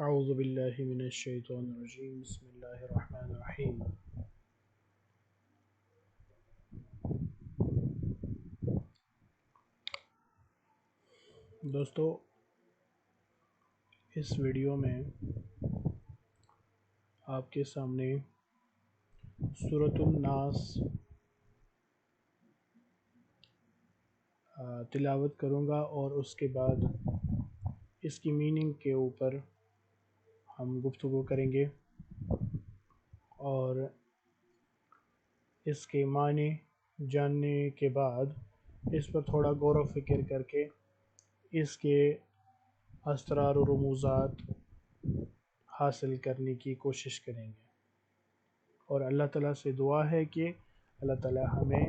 اعوذ باللہ من الشیطان الرجیم بسم اللہ الرحمن الرحیم دوستو اس ویڈیو میں آپ کے سامنے سورۃ الناس تلاوت کروں گا اور اس کے بعد اس کی میننگ کے اوپر ہم گفتگو کریں گے اور اس کے معنی جاننے کے بعد اس پر تھوڑا غور و فکر کر کے اس کے اسرار و رموزات حاصل کرنے کی کوشش کریں گے اور اللہ تعالیٰ سے دعا ہے کہ اللہ تعالیٰ ہمیں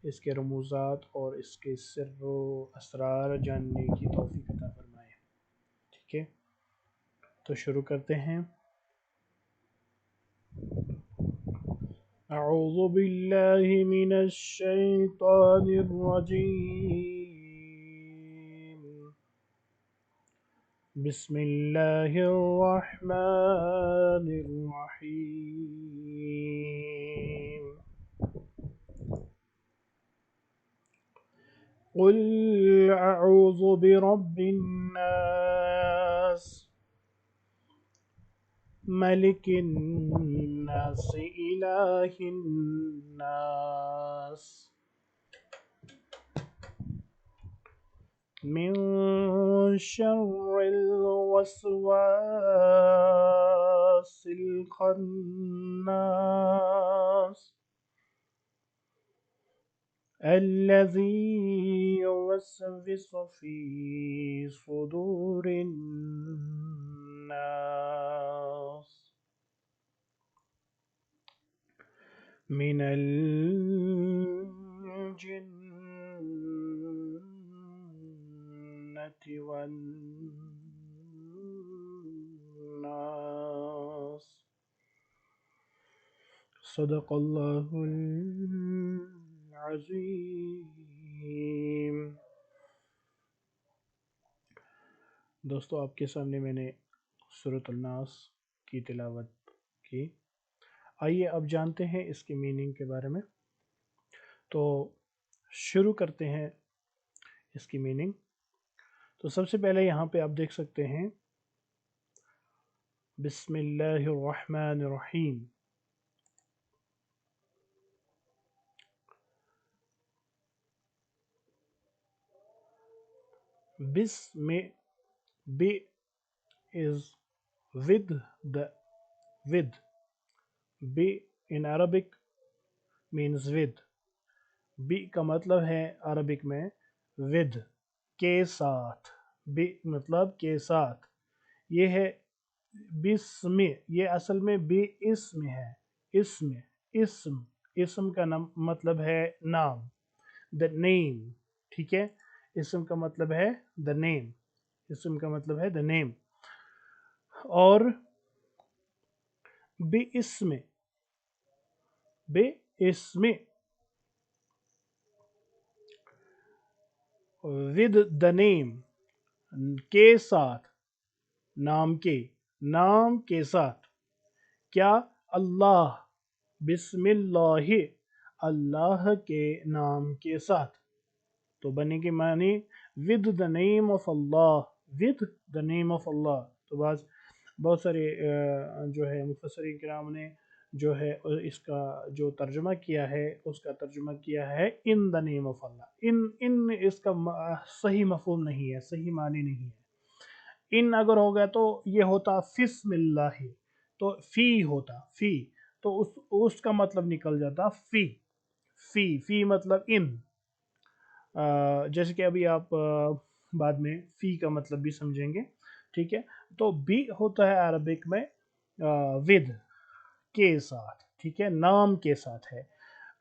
اس کے رموزات اور اس کے سر و اسرار جاننے کی توفیق عطا فرمائے۔ ٹھیک ہے، تو شروع کرتے ہیں۔ اعوذ باللہ من الشیطان الرجیم، بسم اللہ الرحمن الرحیم۔ قل اعوذ برب الناس ملک الناس الہ الناس من شر الوسواس الخناس الذي يوسوس في صدور الناس من الجنة والناس۔ صدق اللہ العظیم۔ دوستو آپ کے سامنے میں نے سورۃ الناس کی تلاوت کی۔ آئیے اب جانتے ہیں اس کی میننگ کے بارے میں۔ تو شروع کرتے ہیں اس کی میننگ۔ تو سب سے پہلے یہاں پہ آپ دیکھ سکتے ہیں بسم اللہ الرحمن الرحیم۔ بسم B is with the with B in Arabic means with B کا مطلب ہے عربک میں with کے ساتھ، B مطلب کے ساتھ، یہ ہے بسم، یہ اصل میں بے اسم ہے، اسم کا مطلب ہے نام، the name۔ ٹھیک ہے، اسم کا مطلب ہے the name، اسم کا مطلب ہے the name۔ اور بے اسم with the name کے ساتھ، نام کے ساتھ، کیا؟ اللہ، بسم اللہ، اللہ کے نام کے ساتھ۔ تو بنے کے معنی with the name of Allah، with the name of Allah۔ تو بہت سارے جو ہے مفسرین کرام نے جو ہے اس کا جو ترجمہ کیا ہے، اس کا ترجمہ کیا ہے in the name of Allah۔ ان اس کا صحیح مفہوم نہیں ہے، صحیح معنی نہیں ہے۔ ان اگر ہوگا تو یہ ہوتا فسم اللہ، تو فی ہوتا، فی تو اس کا مطلب نکل جاتا فی مطلب ان، جیسے کہ ابھی آپ بعد میں فی کا مطلب بھی سمجھیں گے۔ ٹھیک ہے، تو بی ہوتا ہے عربک میں ود کے ساتھ، ٹھیک ہے، نام کے ساتھ ہے،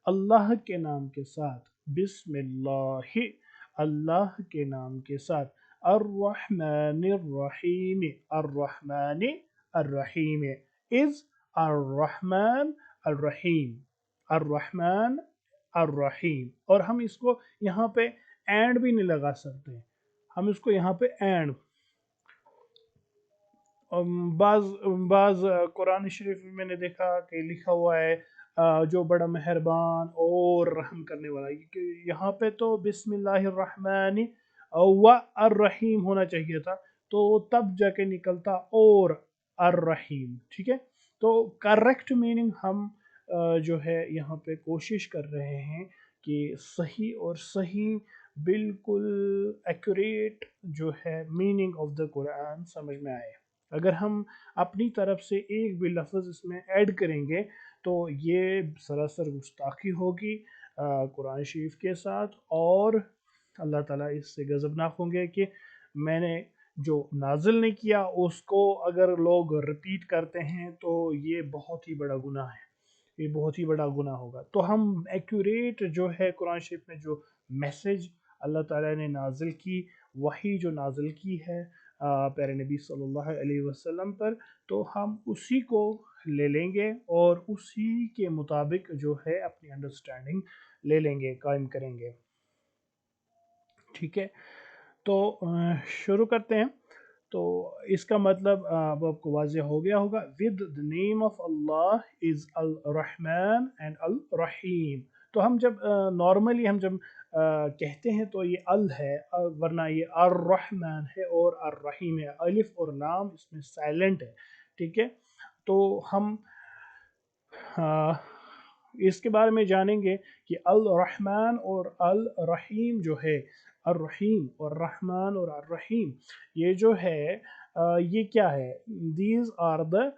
اللہ کے نام کے ساتھ، بسم اللہ، اللہ کے نام کے ساتھ، الرحمن الرحیم، الرحمن الرحیم از الرحمن الرحیم، الرحمن الرحیم۔ اور ہم اس کو یہاں پہ اینڈ بھی نہیں لگا سکتے، ہم اس کو یہاں پہ اینڈ बाज बाज कुरान शरीफ में मैंने देखा कि लिखा हुआ है जो बड़ा मेहरबान और रहम करने वाला है। यहाँ पे तो बिस्मिल्लाहिर्रहमानि व अर्रहीम होना चाहिए था, तो तब जाके निकलता और अर्रहीम। ठीक है, तो करेक्ट मीनिंग हम जो है यहाँ पे कोशिश कर रहे हैं कि सही और सही बिल्कुल एक्यूरेट जो है मीनिंग ऑफ द कुरान समझ में आए। अगर हम अपनी तरफ से एक भी लफ्ज़ इसमें ऐड करेंगे तो ये सरासर गुस्ताखी होगी कुरान शरीफ के साथ, और अल्लाह ताला इससे गज़बनाक होंगे कि मैंने जो नाजिल नहीं किया उसको अगर लोग रिपीट करते हैं तो ये बहुत ही बड़ा गुनाह है, ये बहुत ही बड़ा गुनाह होगा। तो हम एक्यूरेट जो है कुरान शरीफ में जो मैसेज अल्लाह ताला ने नाजिल की, वही जो नाजिल की है प्यारे नबी सल्लल्लाहु अलैहि वसल्लम पर, तो हम उसी को ले लेंगे और उसी के मुताबिक जो है अपनी अंडरस्टैंडिंग ले लेंगे, कायम करेंगे। ठीक है, तो शुरू करते हैं। तो इसका मतलब अब आपको वाज़ेह हो गया होगा। With the name of Allah is अल रहमान एंड अल रहीम। तो हम जब नॉर्मली हम जब कहते हैं तो ये अल है, वरना ये अर रहमान है और अर रहीम है। अलिफ और लाम इसमें साइलेंट है। ठीक है, तो हम इसके बारे में जानेंगे कि अल रहमान और अल रहीम जो है, अर रहीम और रहमान और अर रहीम, ये जो है ये क्या है? These are the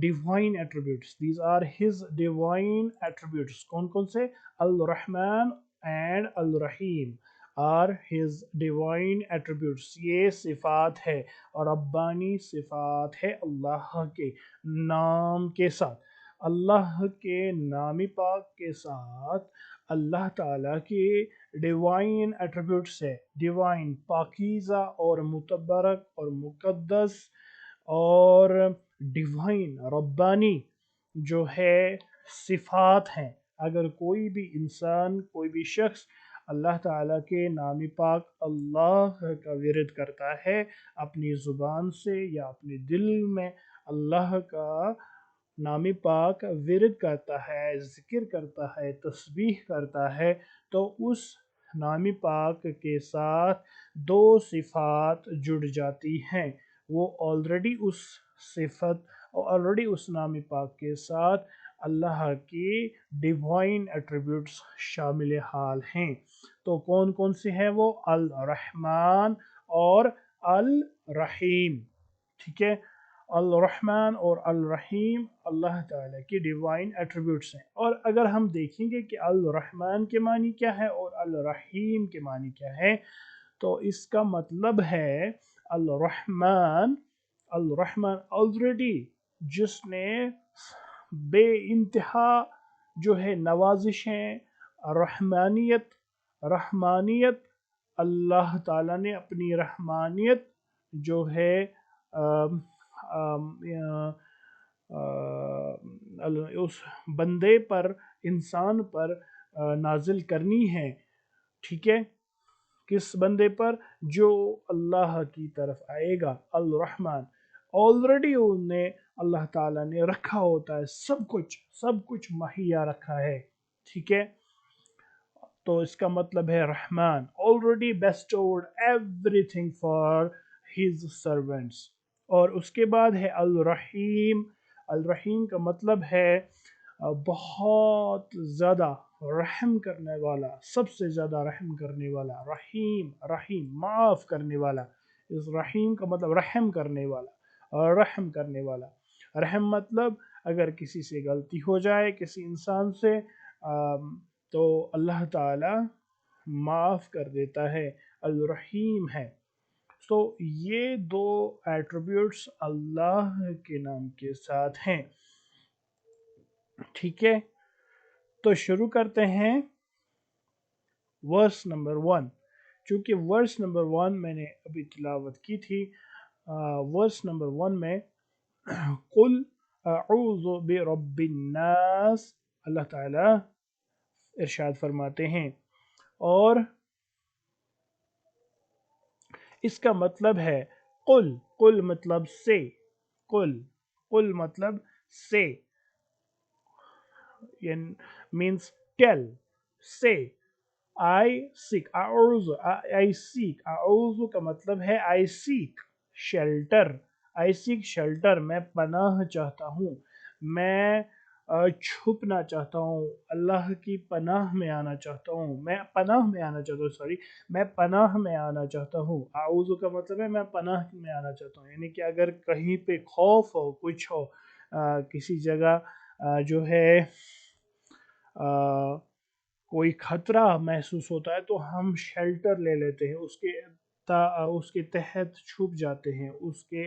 divine attributes, these are his divine attributes. कौन कौन से? Al Rahman and Al Rahim are his divine attributes, ये सिफात है और रब्बानी सिफात है अल्लाह के नाम के साथ। अल्लाह के नामी पाक के साथ अल्लाह ताला के डिवाइन एट्रीब्यूट्स है, डिवाइन पाकीज़ा और मुतबरक और मुकद्दस और डिवाइन रब्बानी जो है सिफात हैं। अगर कोई भी इंसान, कोई भी शख्स अल्लाह ताला के नामी पाक अल्लाह का विरद करता है अपनी ज़ुबान से या अपने दिल में, अल्लाह का नामी पाक विरद करता है, ज़िक्र करता है, तस्बीह करता है, तो उस नामी पाक के साथ दो सिफ़ात जुड़ जाती हैं। वो ऑलरेडी उस सिफत और ऑलरेडी उस नामी पाक के साथ अल्लाह की डिवाइन एट्रीब्यूट्स शामिल हाल हैं। तो कौन कौन से हैं वो? अल रहमान और अल रहीम। ठीक है, अल रहमान और अल रहीम अल्लाह ताला की डिवाइन एट्रीब्यूट्स हैं। और अगर हम देखेंगे कि अल रहमान के मानी क्या है और अल रहीम के मानी क्या है, तो इसका मतलब है अल रहमान, अल रहमान ऑलरेडी जिसने बे इंतहा जो है नवाजिशें, रहमानियत, रहमानियत, अल्लाह ताला ने अपनी रहमानियत जो है अम, उस बंदे पर, इंसान पर नाजिल करनी है। ठीक है, किस बंदे पर? जो अल्लाह की तरफ आएगा। अल रहमान ऑलरेडी उन्हें अल्लाह ताला ने रखा होता है, सब कुछ मुहैया रखा है। ठीक है, तो इसका मतलब है Rahman already bestowed everything for his servants. और उसके बाद है अल रहीम। अल रहीम का मतलब है बहुत ज़्यादा रहम करने वाला, सबसे ज़्यादा रहम करने वाला। रहीम, रहीम माफ़ करने वाला। इस रहीम का मतलब रहम करने वाला और रहम करने वाला। रहम मतलब अगर किसी से गलती हो जाए, किसी इंसान से, तो अल्लाह ताला माफ़ कर देता है, अल रहीम है। तो ये दो एट्रीब्यूट्स अल्लाह के नाम के साथ हैं। ठीक है, तो शुरू करते हैं वर्स नंबर 1। चूँकि वर्स नंबर 1 मैंने अभी तिलावत की थी, वर्स नंबर 1 में कुल अऊज़ु बिरब्बिन नास अल्लाह ताला इरशाद फरमाते हैं, और इसका मतलब है कुल, कुल मतलब से, कुल, कुल मतलब से, मीन्स टेल, से। आई सीक, आई सीक, आउज़ु का मतलब है आई seek shelter, I seek shelter, मैं पनाह चाहता हूँ, मैं छुपना चाहता हूँ, अल्लाह की पनाह में आना चाहता हूँ, मैं पनाह में आना चाहता हूँ, सॉरी, मैं पनाह में आना चाहता हूँ। आउज़ु का मतलब है मैं पनाह में आना चाहता हूँ, यानी कि अगर कहीं पे खौफ हो, कुछ हो, किसी जगह जो है कोई खतरा महसूस होता है तो हम शेल्टर ले लेते हैं, उसके तहत छुप जाते हैं, उसके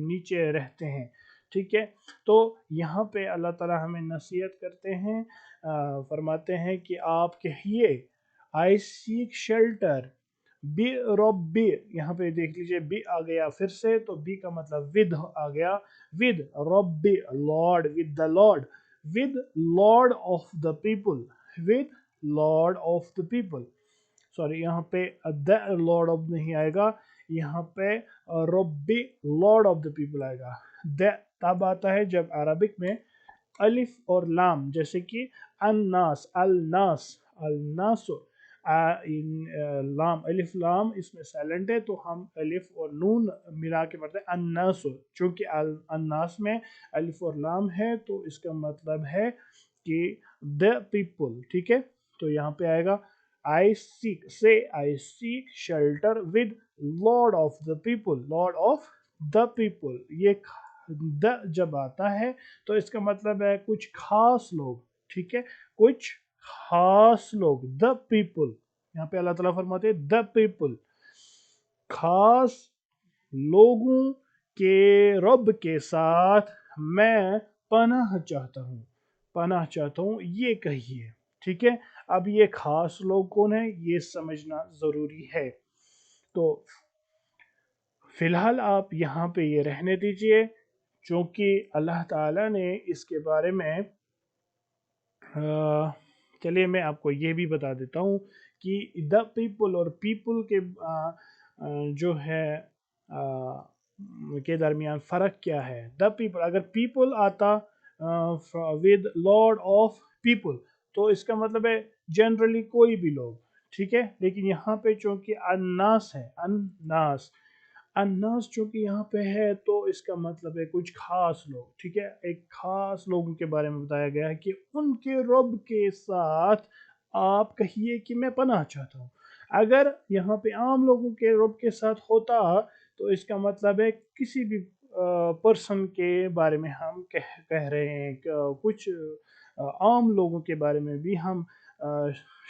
नीचे रहते हैं। ठीक है, तो यहाँ पे अल्लाह ताला हमें नसीहत करते हैं, फरमाते हैं कि आप कहिए आई सीक शेल्टर बी रब्बी, यहाँ पे देख लीजिए बी आ गया फिर से, तो बी का मतलब विद आ गया, with rabi Lord, with the Lord, with Lord of the people, with Lord of the people, sorry यहाँ पे द लॉर्ड ऑफ नहीं आएगा, यहाँ पे रब्बी लॉर्ड ऑफ द पीपल आएगा। द तब आता है जब अरबिक में अलिफ और लाम, जैसे कि अन्नास, अलनास, अलनास, लाम, अलिफ लाम इसमें साइलेंट है तो हम अलिफ और नून मिला के पढ़ते हैं अन्नास, चूंकि अन्नास में अलिफ और लाम है तो इसका मतलब है कि द पीपल। ठीक है, तो यहाँ पे आएगा आई सीक, से आई seek shelter with Lord of the people, Lord of the people. ये द जब आता है तो इसका मतलब है कुछ खास लोग। ठीक है, कुछ खास लोग, द पीपल, यहाँ पे अल्लाह ताला फरमाते हैं द पीपल, खास लोगों के रब के साथ मैं पनाह चाहता हूँ, पनाह चाहता हूँ, ये कहिए। ठीक है, अब ये खास लोग कौन है ये समझना जरूरी है। तो फिलहाल आप यहाँ पे ये रहने दीजिए, क्योंकि अल्लाह ताला ने इसके बारे में चलिए मैं आपको ये भी बता देता हूँ कि द पीपल और पीपल के जो है के दरमियान फ़र्क क्या है। द पीपल, अगर पीपल आता विद लॉर्ड ऑफ पीपल तो इसका मतलब है जनरली कोई भी लोग। ठीक है, लेकिन यहाँ पे चूंकि अन्नास है, अन्नास, अन्नास चूंकि यहाँ पे है तो इसका मतलब है कुछ खास लोग। ठीक है, एक खास लोगों के बारे में बताया गया है कि उनके रब के साथ आप कहिए कि मैं पनाह चाहता हूँ। अगर यहाँ पे आम लोगों के रब के साथ होता तो इसका मतलब है किसी भी पर्सन के बारे में हम कह रहे हैं, कुछ आम लोगों के बारे में भी हम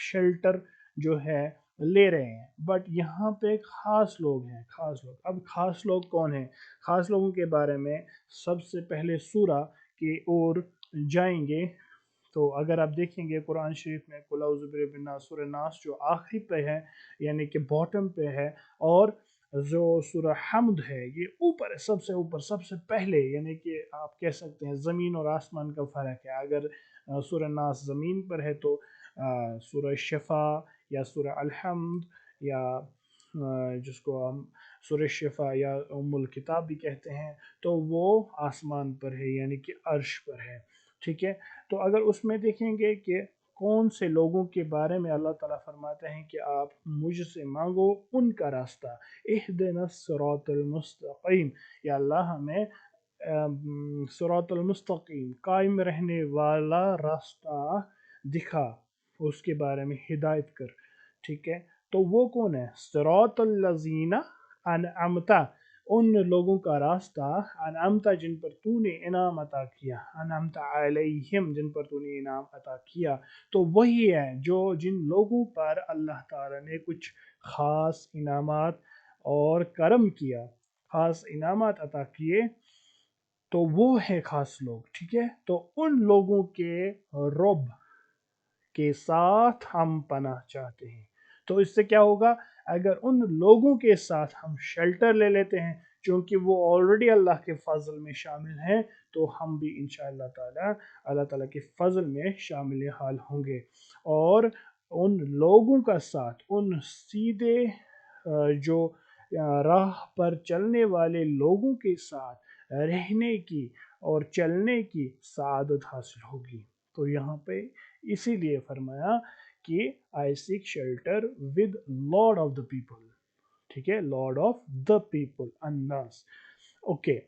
शेल्टर जो है ले रहे हैं। बट यहाँ पे खास लोग हैं, खास लोग। अब खास लोग कौन हैं? खास लोगों के बारे में सबसे पहले सूरा की ओर जाएंगे तो अगर आप देखेंगे कुरान शरीफ में कुल औज़ु बिरब्बिन नास, सूरह नास जो आखिरी पे है यानी कि बॉटम पे है, और जो सूरह हमद है ये ऊपर है, सबसे ऊपर, सबसे पहले, यानी कि आप कह सकते हैं ज़मीन और आसमान का फ़र्क है। अगर सूरह नास ज़मीन पर है तो सूरह शिफा या सूरह अलहम्द या जिसको हम सूरह शिफा या उम्मुल किताब भी कहते हैं तो वो आसमान पर है यानी कि अर्श पर है। ठीक है, तो अगर उसमें देखेंगे कि कौन से लोगों के बारे में अल्लाह ताला फरमाते हैं कि आप मुझसे मांगो उनका रास्ता, इहदिनस सिरातल मुस्तकीम, या अल्लाह हमें सिरातल मुस्तकीम, कायम रहने वाला रास्ता दिखा, उसके बारे में हिदायत कर। ठीक है, तो वो कौन है? सिरातल लज़ीना अनअमता, उन लोगों का रास्ता, अनअमता जिन पर तूने इनाम अता किया, अनअमता अलैहिम जिन पर तूने इनाम अता किया, तो वही है जो जिन लोगों पर अल्लाह ताला ने कुछ ख़ास इनामात और करम किया, ख़ास इनामात अता किए, तो वो है ख़ास लोग। ठीक है, तो उन लोगों के रब के साथ हम पनाह चाहते हैं। तो इससे क्या होगा? अगर उन लोगों के साथ हम शेल्टर ले लेते हैं क्योंकि वो ऑलरेडी अल्लाह के फजल में शामिल हैं, तो हम भी इंशाअल्लाह ताला अल्लाह ताला के फजल में शामिल हाल होंगे। और उन लोगों का साथ, उन सीधे जो राह पर चलने वाले लोगों के साथ رہنے کی اور چلنے کی سعادت حاصل ہوگی۔ تو یہاں پہ اسی لیے فرمایا کہ I seek shelter with lord of the people, ٹھیک ہے، لارڈ آف دا پیپل، الناس، اوکے۔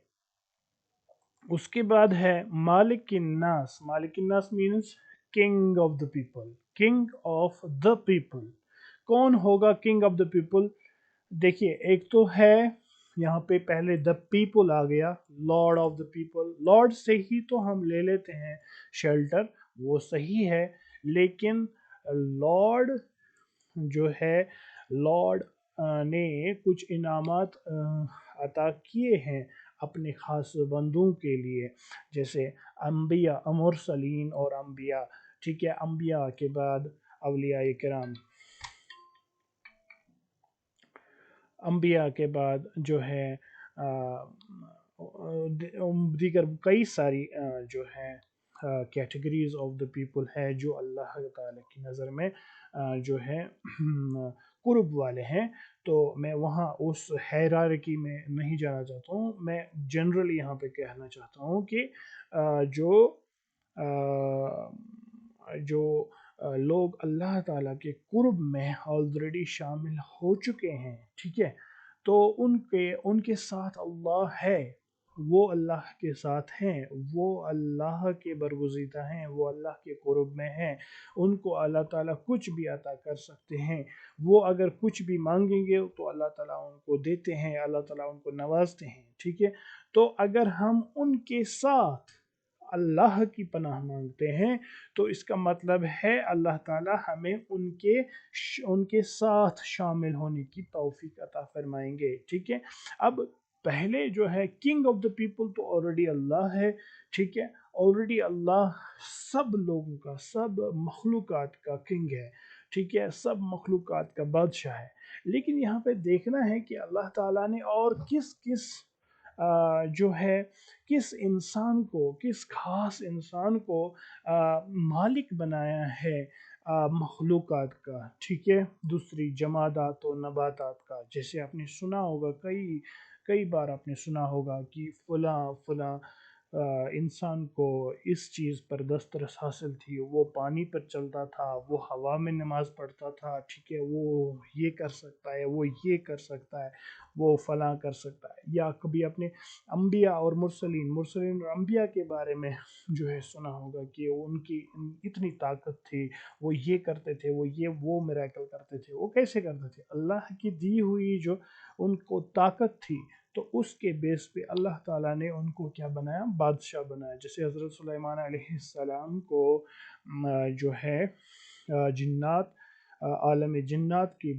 اس کے بعد ہے مالک الناس، مالک الناس means king of the people, king of the people. کون ہوگا کنگ آف دا پیپل؟ دیکھیے ایک تو ہے یہاں پہ پہلے دا پیپل آ گیا، lord of the people, lord سے ہی تو ہم لے لیتے ہیں شیلٹر، وہ صحیح ہے، لیکن لارڈ جو ہے، لارڈ نے کچھ انعامات عطا کیے ہیں اپنے خاص بندوں کے لیے، جیسے انبیاء، مرسلین اور انبیاء، ٹھیک ہے، انبیاء کے بعد اولیاء کرام، انبیاء کے بعد جو ہے دیگر کئی ساری جو ہے کیٹیگریز آف دا پیپل ہے جو اللہ تعالیٰ کی نظر میں جو ہے قرب والے ہیں۔ تو میں وہاں اس ہیرارکی میں نہیں جانا چاہتا ہوں، میں جنرلی یہاں پہ کہنا چاہتا ہوں کہ جو لوگ اللہ تعالیٰ کے قرب میں آلریڈی شامل ہو چکے ہیں، ٹھیک ہے، تو ان کے ساتھ اللہ ہے، وہ اللہ کے ساتھ ہیں، وہ اللہ کے برگزیدہ ہیں، وہ اللہ کے قرب میں ہیں، ان کو اللہ تعالیٰ کچھ بھی عطا کر سکتے ہیں، وہ اگر کچھ بھی مانگیں گے تو اللہ تعالیٰ ان کو دیتے ہیں، اللہ تعالیٰ ان کو نوازتے ہیں، ٹھیک ہے۔ تو اگر ہم ان کے ساتھ اللہ کی پناہ مانگتے ہیں تو اس کا مطلب ہے اللہ تعالیٰ ہمیں ان کے ساتھ شامل ہونے کی توفیق عطا فرمائیں گے، ٹھیک ہے۔ اب پہلے جو ہے کنگ آف دا پیپل تو آلریڈی اللہ ہے، ٹھیک ہے، آلریڈی اللہ سب لوگوں کا، سب مخلوقات کا کنگ ہے، ٹھیک ہے، سب مخلوقات کا بادشاہ ہے، لیکن یہاں پہ دیکھنا ہے کہ اللہ تعالیٰ نے اور کس جو ہے کس انسان کو، کس خاص انسان کو مالک بنایا ہے مخلوقات کا، ٹھیک ہے، دوسری جمادات و نباتات کا، جیسے آپ نے سنا ہوگا، کئی بار آپ نے سنا ہوگا کہ فلاں انسان کو اس چیز پر دسترس حاصل تھی، وہ پانی پر چلتا تھا، وہ ہوا میں نماز پڑھتا تھا، ٹھیک ہے، وہ یہ کر سکتا ہے، وہ یہ کر سکتا ہے، وہ فلاں کر سکتا ہے۔ یا کبھی اپنے انبیاء اور مرسلین اور انبیاء کے بارے میں جو ہے سنا ہوگا کہ ان کی اتنی طاقت تھی، وہ یہ کرتے تھے، وہ میریکل کرتے تھے، وہ کیسے کرتے تھے؟ اللہ کی دی ہوئی جو ان کو طاقت تھی، تو اس کے بیس پہ اللہ تعالیٰ نے ان کو کیا بنایا؟ بادشاہ بنایا۔ جیسے حضرت سلیمان علیہ السلام کو جو ہے جنات، عالم جنات کی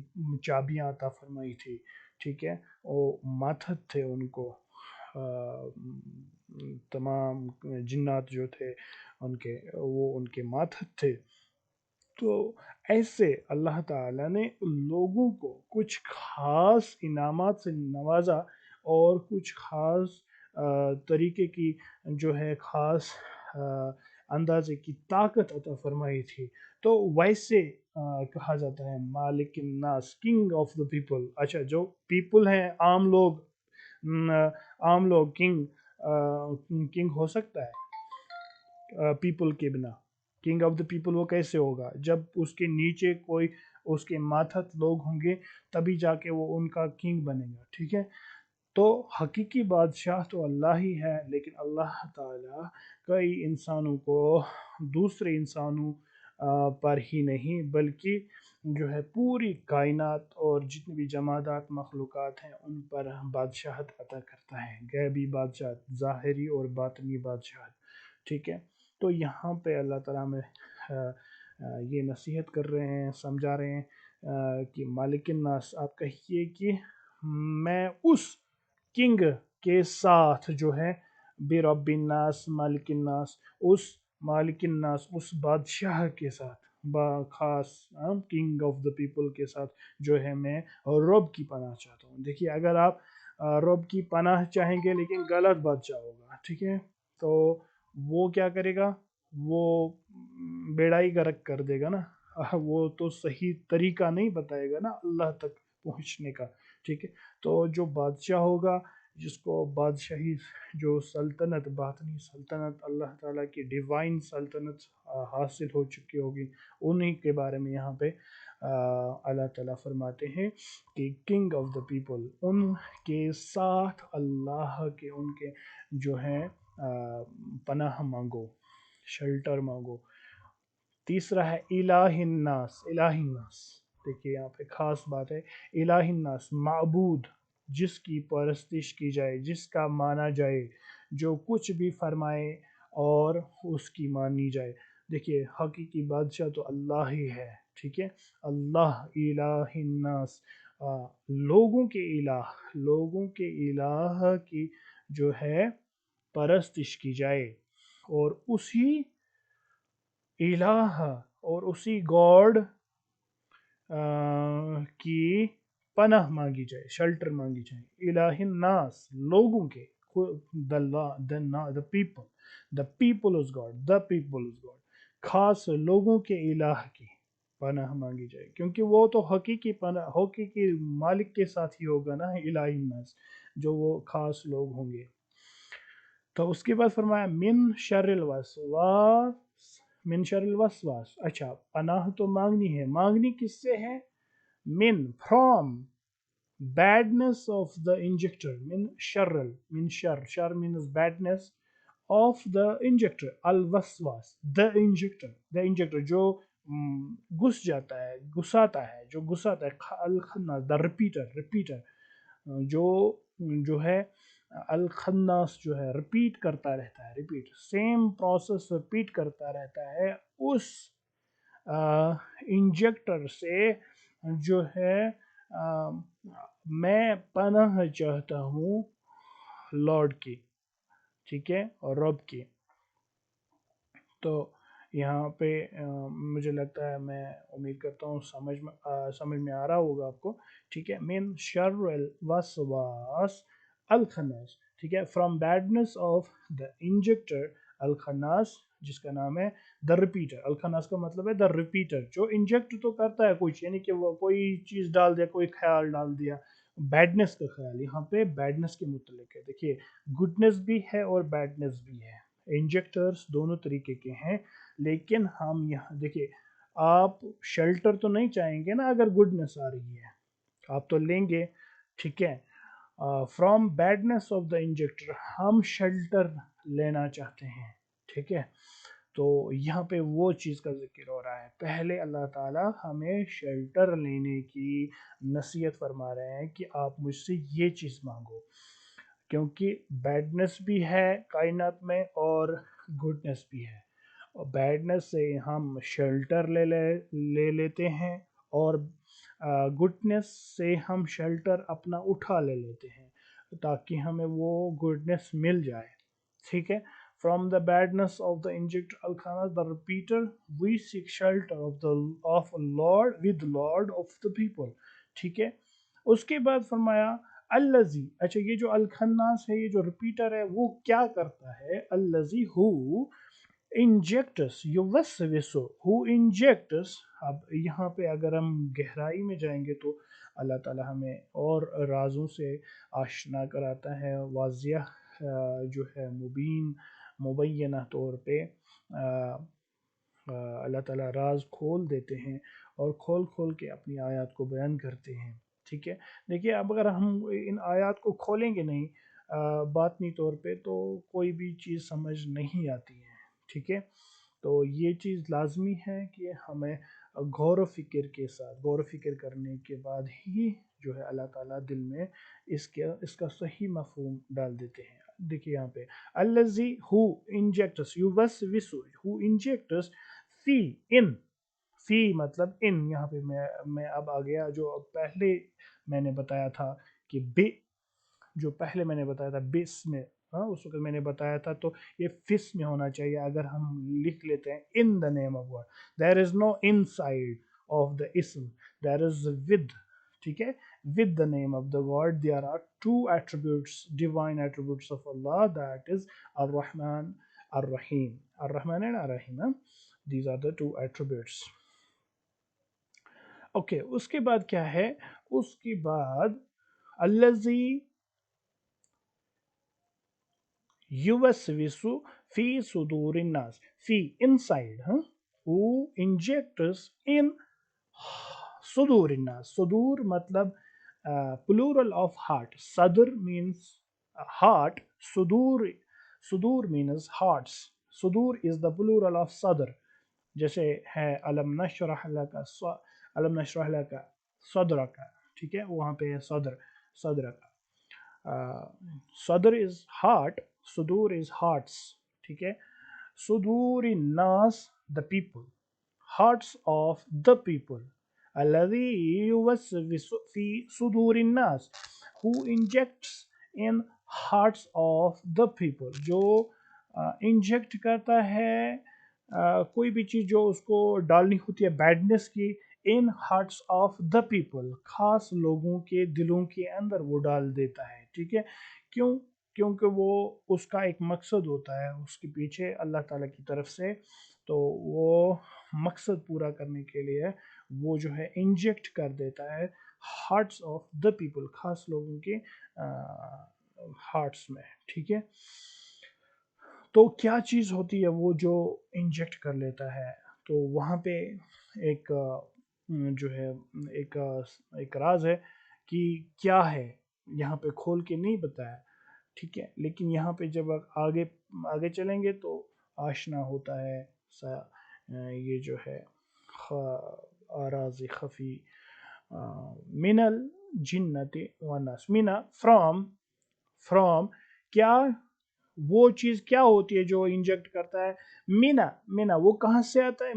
چابیاں عطا فرمائی تھی، ٹھیک ہے، وہ ماتحت تھے ان کو، تمام جنات جو تھے ان کے ماتحت تھے۔ تو ایسے اللہ تعالیٰ نے لوگوں کو کچھ خاص انعامات سے نوازا اور کچھ خاص طریقے کی جو ہے خاص اندازے کی طاقت عطا فرمائی تھی، تو ویسے کہا جاتا ہے مالک الناس، کنگ آف دا پیپل۔ اچھا، جو پیپل ہیں، عام لوگ کنگ ہو سکتا ہے پیپل کے بنا؟ کنگ آف دا پیپل وہ کیسے ہوگا؟ جب اس کے نیچے کوئی اس کے ماتحت لوگ ہوں گے تبھی جا کے وہ ان کا کنگ بنے گا، ٹھیک ہے۔ تو حقیقی بادشاہ تو اللہ ہی ہے، لیکن اللہ تعالیٰ کئی انسانوں کو دوسرے انسانوں پر ہی نہیں بلکہ جو ہے پوری کائنات اور جتنی بھی جمادات مخلوقات ہیں ان پر بادشاہت عطا کرتا ہے، غیبی بادشاہت، ظاہری اور باطنی بادشاہت، ٹھیک ہے۔ تو یہاں پہ اللہ تعالیٰ میں یہ نصیحت کر رہے ہیں، سمجھا رہے ہیں کہ مالک الناس، آپ کہیے کہ میں اس کنگ کے ساتھ جو ہے برب الناس، مالک الناس، اس مالک الناس، اس بادشاہ کے ساتھ، خاص کنگ آف دا پیپل کے ساتھ جو ہے میں رب کی پناہ چاہتا ہوں۔ دیکھیے اگر آپ رب کی پناہ چاہیں گے لیکن غلط بادشاہ ہوگا، ٹھیک ہے، تو وہ کیا کرے گا؟ وہ بیڑائی غرق کر دے گا نا، وہ تو صحیح طریقہ نہیں بتائے گا نا اللہ تک پہنچنے کا، ٹھیک ہے۔ تو جو بادشاہ ہوگا جس کو بادشاہی جو سلطنت باطنی سلطنت اللہ تعالیٰ کی ڈیوائن سلطنت حاصل ہو چکی ہوگی، انہی کے بارے میں یہاں پہ اللہ تعالیٰ فرماتے ہیں کہ کنگ آف دا پیپل، ان کے ساتھ اللہ کے ان کے جو ہیں پناہ مانگو، شیلٹر مانگو۔ تیسرا ہے الہ الناس، الہ الناس، دیکھیے یہاں پہ خاص بات ہے، الہ الناس، معبود جس کی پرستش کی جائے، جس کا مانا جائے، جو کچھ بھی فرمائے اور اس کی مانی جائے۔ دیکھیے حقیقی بادشاہ تو اللہ ہی ہے، ٹھیک ہے، اللہ الہ الناس، لوگوں کے الہ، لوگوں کے الہ کی جو ہے پرستش کی جائے، اور اسی الہ اور اسی گاڈ کی پناہ مانگی جائے، شیلٹر مانگی جائے۔ الہ الناس، لوگوں کے، the people، the people is God، the people is God، خاص لوگوں کے الہ کی پناہ مانگی جائے، کیونکہ وہ تو حقیقی پناہ، حقیقی مالک کے ساتھ ہی ہوگا نا، الہ الناس، جو وہ خاص لوگ ہوں گے۔ تو اس کے بعد فرمایا من شر الوسواس، من شر الوسواس، اچھا پناہ تو مانگنی ہے، مانگنی کس سے ہے؟ من from badness of the injector، من شر، من شر، شر means badness of the injector، الوسواس the injector، the injector جو گھس جاتا ہے، گھساتا ہے، جو گھساتا ہے، الخناس the repeater، repeater جو ہے الخناس، جو ہے ریپیٹ کرتا رہتا ہے، ریپیٹ سیم پروسیس ریپیٹ کرتا رہتا ہے، اس انجیکٹر سے جو ہے میں پناہ چاہتا ہوں لارڈ کی، ٹھیک ہے، اور رب کی۔ تو یہاں پہ مجھے لگتا ہے، میں امید کرتا ہوں سمجھ میں آ رہا ہوگا آپ کو، ٹھیک ہے، من شر الوسواس الخناس، ٹھیک ہے، from badness of the injector الخناس، جس کا نام ہے دا ریپیٹر، الخناس کا مطلب ہے دا ریپیٹر، جو انجیکٹ تو کرتا ہے کچھ، یعنی کہ وہ کوئی چیز ڈال دیا، کوئی خیال ڈال دیا، بیڈنس کا خیال، یہاں پہ بیڈنس کے متعلق ہے۔ دیکھیے گڈنس بھی ہے اور بیڈنس بھی ہے، انجیکٹرز دونوں طریقے کے ہیں، لیکن ہم یہاں دیکھیے، آپ شیلٹر تو نہیں چاہیں گے نا اگر گڈنس آ رہی ہے، آپ تو لیں گے، ٹھیک ہے، from badness of the injector, ہم شیلٹر لینا چاہتے ہیں، ٹھیک ہے۔ تو یہاں پہ وہ چیز کا ذکر ہو رہا ہے، پہلے اللہ تعالیٰ ہمیں شیلٹر لینے کی نصیحت فرما رہے ہیں کہ آپ مجھ سے یہ چیز مانگو، کیونکہ بیڈنس بھی ہے کائنات میں اور گڈنس بھی ہے، اور بیڈنس سے ہم شیلٹر لے لیتے ہیں، اور گڈنس سے ہم شیلٹر اپنا اٹھا لے لیتے ہیں، تاکہ ہمیں وہ گڈنس مل جائے، ٹھیک ہے۔ From the badness of the inject الخانہ the repeater we seek shelter of lord with lord of the people, ٹھیک ہے۔ اس کے بعد فرمایا الذی، اچھا یہ جو الخناس ہے، یہ جو ریپیٹر ہے، وہ کیا کرتا ہے؟ الذی ہو انجیکٹس یوسوسو، ہو انجیکٹس، اب یہاں پہ اگر ہم گہرائی میں جائیں گے تو اللہ تعالی ہمیں اور رازوں سے آشنا کراتا ہے، واضح جو ہے مبینہ طور پہ اللہ تعالیٰ راز کھول دیتے ہیں، اور کھول کے اپنی آیات کو بیان کرتے ہیں، ٹھیک ہے۔ دیکھیے اب اگر ہم ان آیات کو کھولیں گے نہیں باطنی طور پہ، تو کوئی بھی چیز سمجھ نہیں آتی ہے، ٹھیک ہے۔ تو یہ چیز لازمی ہے کہ ہمیں غور و فکر کے ساتھ، غور و فکر کرنے کے بعد ہی جو ہے اللہ تعالیٰ دل میں اس کا صحیح مفہوم ڈال دیتے ہیں۔ دیکھیے یہاں پہ الذی ہو انجیکٹس یوسوسو، ہو انجیکٹس فی ان، فی مطلب ان، یہاں پہ میں اب آ گیا جو پہلے میں نے بتایا تھا کہ بے، جو پہلے میں نے بتایا تھا بس میں، ہاں اس وقت میں نے بتایا تھا، تو یہ فس میں ہونا چاہیے، اگر ہم لکھ لیتے ہیں in the name of God, there is no inside of the اسم، دیر از ود، ٹھیک ہے، with the name of the God there are two attributes, divine attributes of Allah, that is Al Rahman Al Rahim, Al Rahman and Al Rahim, these are the two attributes. Okay, اس کے بعد کیا ہے؟ اس کے بعد الذی Yuwaswisu fi sudurin nas. Fi inside, huh? Who injects in sudurin nas. Sudur matlab plural of heart. Sadr means heart. Sudur means hearts. Sudur is the plural of sadr. जैसे है अलम नशरह लका अलम नशरह लका सदर का, ठीक है, वहाँ पे है सदर, सदर का, सदर इज हार्ट, सुदूर इज हार्ट्स, ठीक है, सुदूर नास the people, hearts of the people. الذي يوسوس في صدور الناس, who injects in hearts of the people, जो इंजेक्ट करता है कोई भी चीज़ जो उसको डालनी होती है बैडनेस की, इन हार्ट्स ऑफ द पीपल, खास लोगों के दिलों के अंदर वो डाल देता है, ठीक है। क्यों? क्योंकि वो उसका एक मकसद होता है उसके पीछे अल्लाह ताला की तरफ से, तो वो मकसद पूरा करने के लिए वो जो है इंजेक्ट कर देता है हार्ट्स ऑफ द पीपल, खास लोगों के हार्ट्स में, ठीक है। तो क्या चीज़ होती है वो जो इंजेक्ट कर लेता है? तो वहाँ पे एक जो है एक एक राज है कि क्या है, यहाँ पे खोल के नहीं बताया, ठीक है, लेकिन यहाँ पे जब आगे आगे चलेंगे तो आशना होता है ये जो है आराज़ खफ़ी मिनल जिन्नति वन्नास। मिना फ्रॉम क्या, वो चीज़ क्या होती है जो इंजेक्ट करता है? मिना, मिना वो कहाँ से आता है?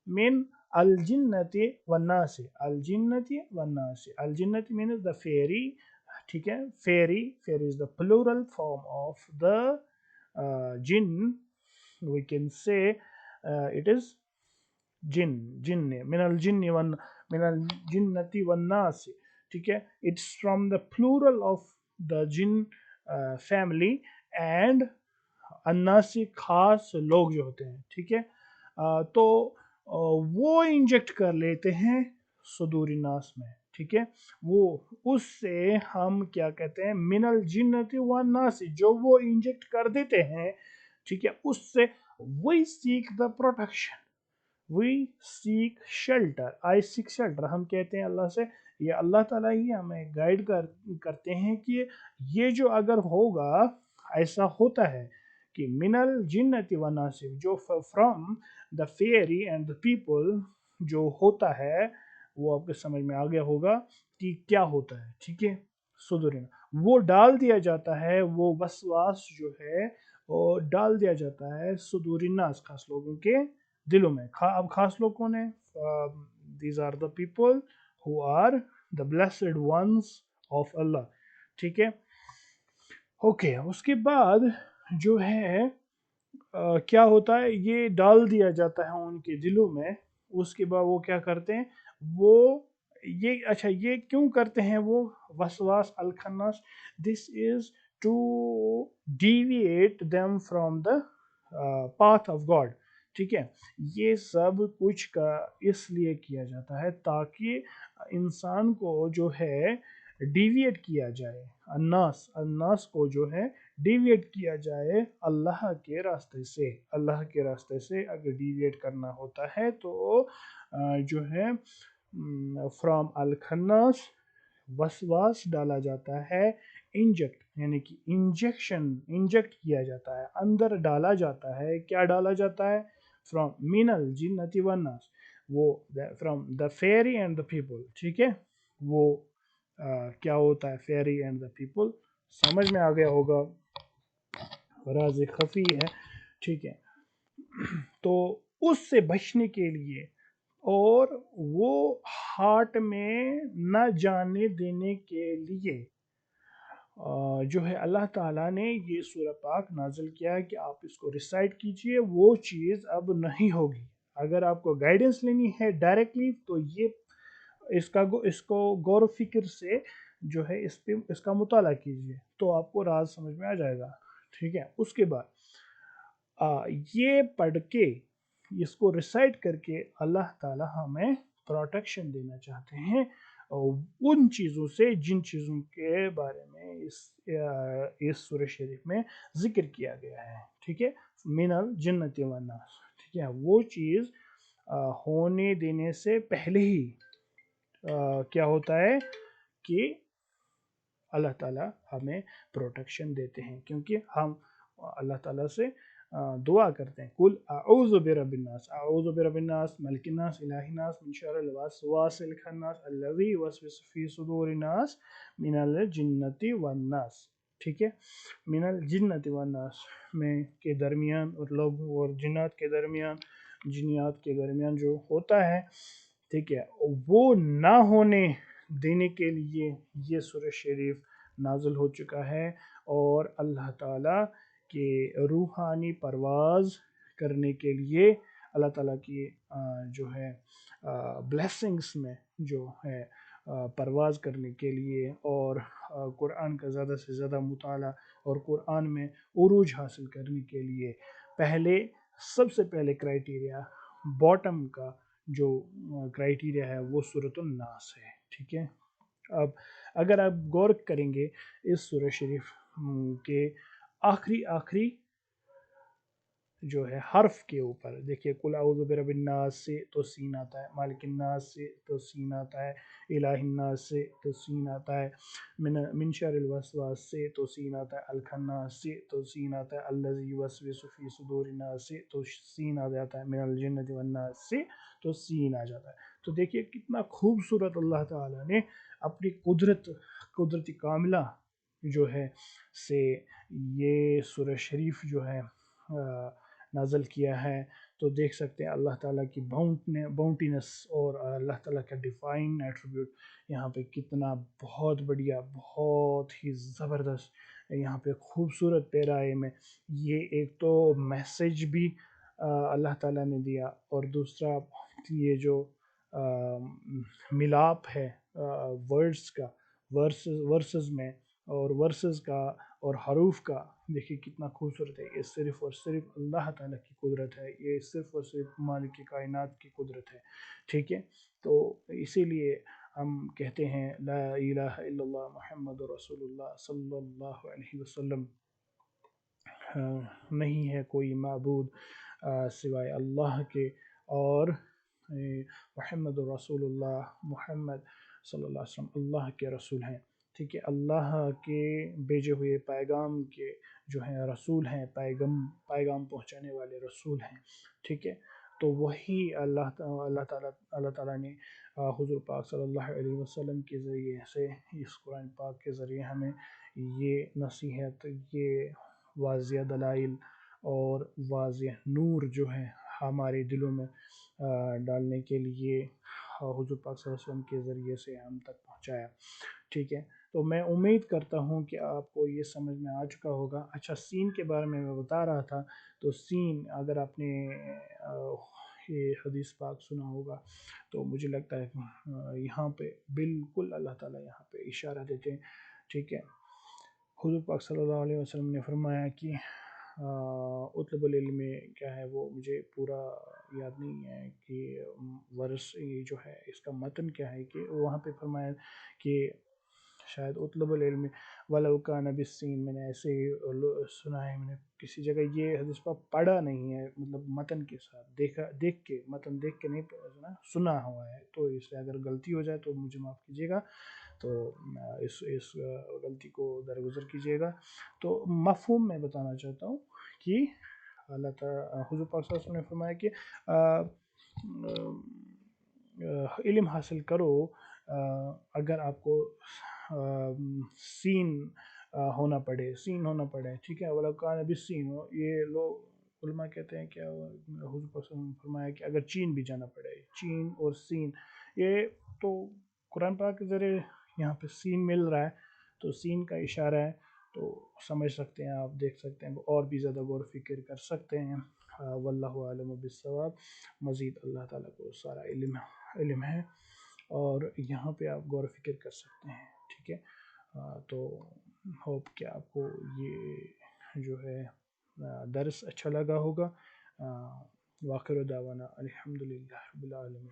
मिन अल जिन्नति वन्नास, अल जिन्नति वन्नास, अल जिन्नति मीन्स द फेरी, ठीक है, fairy, fairy is the plural form of the jinn, we can say it is jinn, jinn, मिनल जिन्नि वन, मिनल जिन्नति वन्नास, ठीक है, it's from the plural of the jinn family and अन्नासी, खास लोग जो होते हैं, ठीक है। तो वो इंजेक्ट कर लेते हैं सुदूरी नास में, ठीक है, वो उससे हम क्या कहते हैं? मिनल जिन्नति वन नासी, जो वो इंजेक्ट कर देते हैं, ठीक है, उससे we seek the protection, we seek shelter, I seek shelter, हम कहते हैं अल्लाह से, ये अल्लाह ताला ही हमें गाइड करते हैं कि ये जो अगर होगा, ऐसा होता है कि मिनल जिन्नति व नासिब, जो from the fairy and the people जो होता है, वो आपके समझ में आ गया होगा कि क्या होता है, ठीक है। सुदूरिन, वो डाल दिया जाता है, वो वसवास जो है वो डाल दिया जाता है सुदूरिनास, खास लोगों के दिलों में। अब खास लोग कौन है? These are the people who are the blessed ones of Allah, ठीक है। ओके, उसके बाद जो है क्या होता है? ये डाल दिया जाता है उनके दिलों में, उसके बाद वो क्या करते हैं? वो ये अच्छा, ये क्यों करते हैं वो? वसवास अल खन्नास, this is to deviate them from the path of God, ठीक है। ये सब कुछ का इसलिए किया जाता है ताकि इंसान को जो है डिविएट किया जाए, अन्नास, अन्नास को जो है डिविएट किया जाए अल्लाह के रास्ते से। अल्लाह के रास्ते से अगर डिविएट करना होता है तो जो है फ्रॉम अल खन्नास वसवास डाला जाता है, इंजेक्ट यानी कि इंजेक्शन, इंजेक्ट किया जाता है, अंदर डाला जाता है। क्या डाला जाता है? फ्रॉम मिनल जिन्नति वन्नास, वो from the fairy and the people, ठीक है। वो क्या होता है? फेरी एंड द पीपल, समझ में आ गया होगा, राज खफी है, ठीक है। तो उससे बचने के लिए और वो हार्ट में न जाने देने के लिए जो है अल्लाह ताला ने ये सूरह पाक नाजिल किया है कि आप इसको रिसाइट कीजिए, वो चीज़ अब नहीं होगी। अगर आपको गाइडेंस लेनी है डायरेक्टली तो ये इसको गौर फिक्र से जो है इस पे इसका मुताला कीजिए, तो आपको राज समझ में आ जाएगा, ठीक है। उसके बाद ये पढ़ के, इसको रिसाइट करके अल्लाह ताला हमें प्रोटेक्शन देना चाहते हैं उन चीज़ों से जिन चीज़ों के बारे में इस सूरह शरीफ में ज़िक्र किया गया है, ठीक है। मिनल जिन्नति वन नास, ठीक है। वो चीज़ होने देने से पहले ही क्या होता है कि अल्लाह ताला हमें प्रोटेक्शन देते हैं, क्योंकि हम अल्लाह ताला से दुआ करते हैं, कुल अऊज़ु बिरब्बिन नास, अऊज़ु बिरब्बिन नास, मलिकिन नास, इलाहिन नास, मिन शर्रिल वसवासिल खन्नास, अल्लज़ी युवस्विसु फी सुदूरिन नास मिनल जिन्नति वन नास, ठीक है। मिनल जिन्नति वन नास में के दरमियान और लोगों और जिन्नात के दरमियान, जिन्नियात के दरमियान जो होता है, ठीक है, वो ना होने देने के लिए ये सूरह शरीफ नाज़िल हो चुका है। और अल्लाह ताला के रूहानी परवाज़ करने के लिए, अल्लाह ताला की जो है ब्लेसिंग्स में जो है परवाज़ करने के लिए, और कुरान का ज़्यादा से ज़्यादा मुताला और कुरान में उरूज हासिल करने के लिए पहले, सबसे पहले क्राइटेरिया, बॉटम का जो क्राइटेरिया है वो सूरतुन नास है, ठीक है। अब अगर आप गौर करेंगे इस सूरह शरीफ के आखिरी आखिरी जो है हर्फ के ऊपर, देखिए कुल औज़ु बिरब्बिन नास से तो सीन आता है, मालिकिन नास से तो सीन आता है, इलाहिन नास से तो सीन आता है, मिन शर्रिल वसवास से तो सीन आता है, अल खन्नास से तो सीन आता है, अल्लज़ी युवस्विसु फी सुदूरिन नास से तो सीन आ जाता है, मिनल जिन्नति वन नास से तो सीन आ जाता है। तो देखिए कितना खूबसूरत अल्लाह ताला ने अपनी कुदरती कामिला जो है से ये सूरह शरीफ जो है नाज़िल किया है। तो देख सकते हैं अल्लाह ताला की बाउंटीनेस और अल्लाह ताला का डिवाइन एट्रीब्यूट यहाँ पे कितना बहुत बढ़िया, बहुत ही ज़बरदस्त यहाँ पे खूबसूरत पैराए में ये एक तो मैसेज भी अल्लाह ताला ने दिया, और दूसरा ये जो मिलाप है वर्ड्स का, वर्सेस में, और वर्सेस का और हरूफ का, देखिए कितना खूबसूरत है। ये सिर्फ़ और सिर्फ अल्लाह ताला की कुदरत है, ये सिर्फ़ और सिर्फ मालिक कायनात की कुदरत है, ठीक है। तो इसीलिए हम कहते हैं ला इलाहा इल्लल्लाह मुहम्मदुर रसूलुल्लाह सल्लल्लाहु अलैहि वसल्लम, नहीं है कोई माबूद सिवाय अल्लाह के, और मुहम्मद रसूलुल्लाह, मुहम्मद सल्लल्लाहु अलैहि वसल्लम अल्लाह के रसूल हैं, ठीक है। अल्लाह के भेजे हुए पैगाम के जो हैं रसूल हैं, पैगाम पहुंचाने वाले रसूल हैं, ठीक है। तो वही अल्लाह ताला ने हुज़ूर पाक सल्लल्लाहु अलैहि वसल्लम के ज़रिए से, इस कुरान पाक के ज़रिए हमें ये नसीहत, ये वाज़िया दलाइल और वाज़िह नूर जो है हमारे दिलों में डालने के लिए हुज़ूर पाक सल्लल्लाहु अलैहि वसल्लम के ज़रिए से हम तक पहुँचाया, ठीक है। तो मैं उम्मीद करता हूँ कि आपको ये समझ में आ चुका होगा। अच्छा, सीन के बारे में मैं बता रहा था, तो सीन अगर आपने ये हदीस पाक सुना होगा, तो मुझे लगता है यहाँ पे बिल्कुल अल्लाह ताला यहाँ पे इशारा देते हैं, ठीक है। हुज़ूर पाक सल्लल्लाहु अलैहि वसल्लम ने फरमाया कि उतलबुल इल्म क्या है वो मुझे पूरा याद नहीं है कि वर्स ये जो है इसका मतन क्या है, कि वहाँ पे फरमाया कि शायद उतलबुल इल्म वलौ कान बिस्सीन, मैंने ऐसे ही सुना है, मैंने किसी जगह ये हदीस पर पढ़ा नहीं है, मतलब मतन के साथ देख के, मतन देख के नहीं सुना हुआ है, तो इसलिए अगर गलती हो जाए तो मुझे माफ़ कीजिएगा, तो इस गलती को दरगुजर कीजिएगा। तो मफ़हूम मैं बताना चाहता हूँ कि अल्लाह ताला हुज़ूर पाक सल्लल्लाहु अलैहि वसल्लम ने फरमाया कि इल्म हासिल करो अगर आपको सीन होना पड़े, ठीक है। वाला कान भी सीन हो, ये लोग उलमा कहते हैं क्या, हुज़ूर पाक सल्लल्लाहु अलैहि वसल्लम ने फरमाया कि अगर चीन भी जाना पड़े, चीन और सीन, ये तो कुरान पाक के ज़रिए यहाँ पे सीन मिल रहा है, तो सीन का इशारा है, तो समझ सकते हैं, आप देख सकते हैं, और भी ज़्यादा गौर फिक्र कर सकते हैं। वल्लाहु आलम बिस्सवाब। मज़ीद अल्लाह ताला को सारा इल्म है, और यहाँ पे आप गौर फिक्र कर सकते हैं, ठीक है। तो होप कि आपको ये जो है दर्स अच्छा लगा होगा। वाखिर दावाना अल्हम्दुलिल्लाह रब्बिल आलमीन।